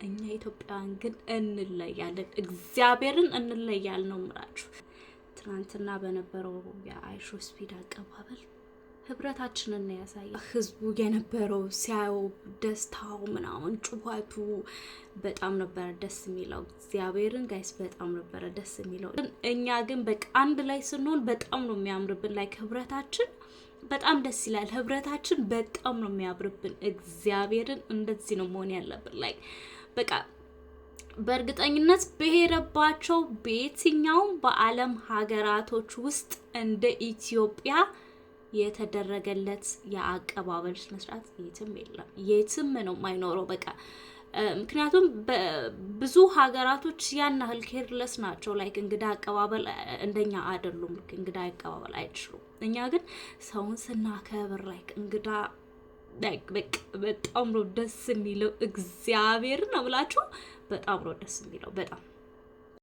እኛ ኢትዮጵያውያን ግን እንለያለን እግዚአብሔርን እንለያለን ነው የምላችሁ ትናንትና በነበረው የአይሾ ስፒድ አቀባበል ህብረታችንን ያሳያል ህዝቡ የነበረው ሲያው ደስታው ምናምን ጩኸቱ በጣም ነበር ደስ የሚለው እግዚአብሔርን ጋይስ በጣም ነበር ደስ የሚለው እኛ ግን በቃ አንድ ላይ ስንሆን በጣም ነው የሚያምርብን ላይክ ህብረታችን በጣም ደስ ይላል ህብረታችን በጣም ነው የሚያምርብን እግዚአብሔርን እንደዚህ ነው መሆን ያለብን ላይክ በቃ በእርግጠኝነት በሄረባቸው በየትኛው በአለም ሀገራቶች ውስጥ እንደ ኢትዮጵያ የተደረገለት ያቀባበል መስራት የትም ነው ማይኖረው በቃ ምክንያቱም ብዙ ሀገራቶች ያናህል ኬርለስ ናቸው ላይክ እንግዳ አቀባበል እንደኛ አይደሉም እንግዳ አቀባበል አይችሉም እኛ ግን ሰውን ስናከብር ላይክ እንግዳ ላይክ በጣም ነው ደስ የሚለው እግዚአብሔር ነው ብላችሁ በጣም ነው ደስ የሚለው በጣም